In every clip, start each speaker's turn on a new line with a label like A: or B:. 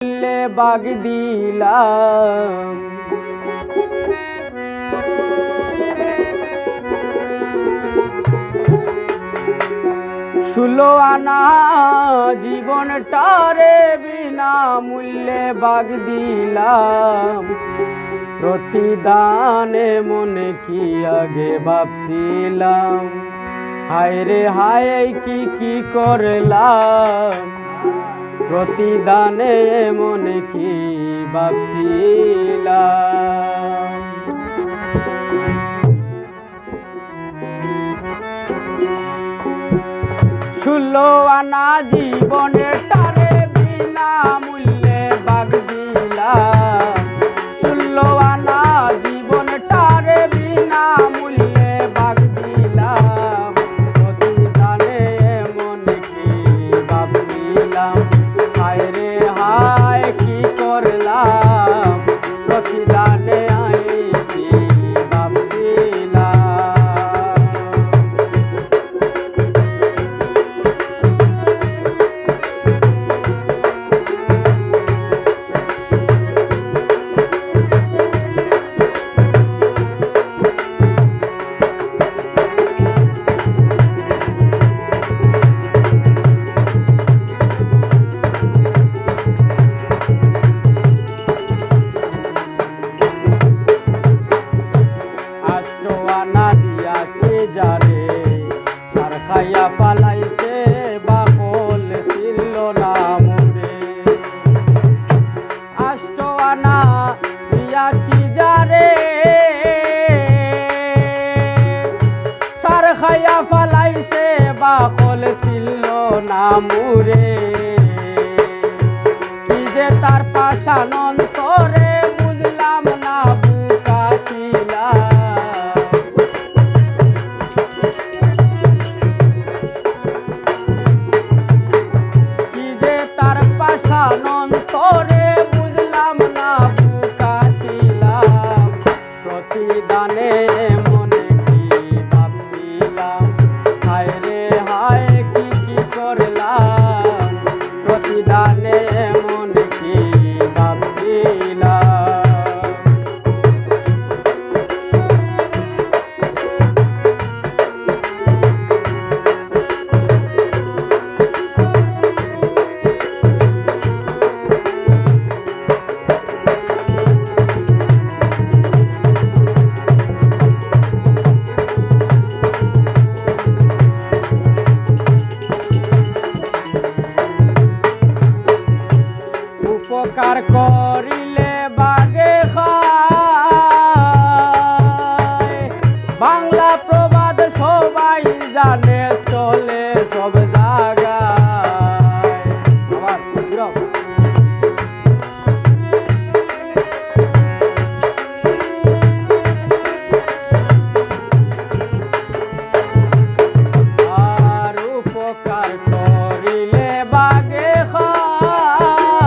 A: Bug দিলাম, 16 আনা জীবনটারে বিনা মূল্যে বাগ দিলাম। প্রতিদানে মনে কি আগে ভাবছিলাম, হায় রে হায় কি করলাম। প্রতিদানে মনে কি ভাবছিলাম। 16 আনা জীবনের টারে বিনা মূল্যে বাগ দিলাম। 16 আনা জীবনের টারে বিনা মূল্যে বাগ দিলাম। প্রতিদানে মনে কি ভাবছিলাম, হায় রে হায় কি করলাম। প্রতিদানে কি ভাবছিলাম। যারে সার খাইয়া পালাইছে, বাকল ছিল না মোরে। 8 আনা দিয়াছি যারে সার খাইয়া পালাইছে, বাকল ছিল না মোরে। কি যে তার পাষাণ অন্তরে বুঝলাম না, বুকা ছিলাম। অন্তরে বুঝলাম না, বুকা ছিলাম। প্রতিদানে মনে কি ভাবছিলাম, হায় রে হায় কি করলাম। প্রতিদানে মনে কি ভাবছিলাম। উপকার করিলে বাগে খায়, বাংলা প্রবাদ সবাই জানে, চলে সব জায়গায়। আর উপকার করিলে বাগে খায়,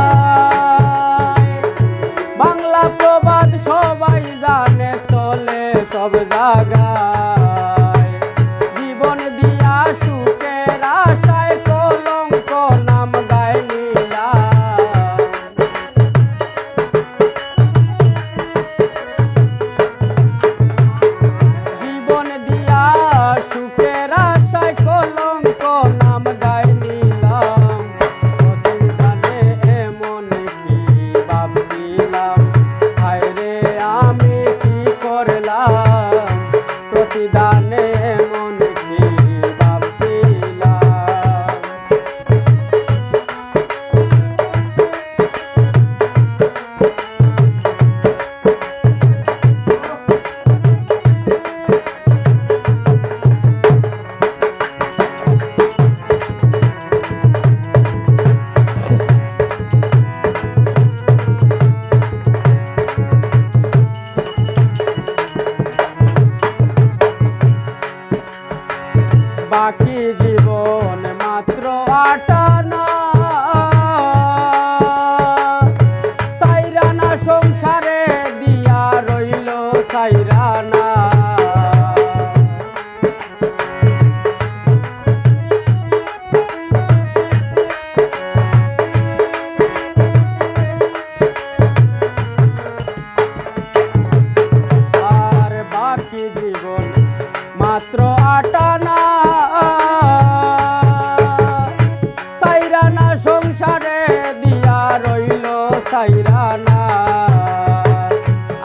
A: সাইরা না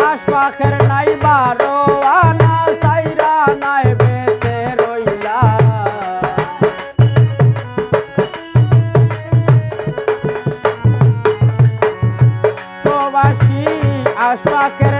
A: আশফাকের নাই বারো আনা সাইরা নাই বেঁচে রইলা প্রবাসী আশফাকের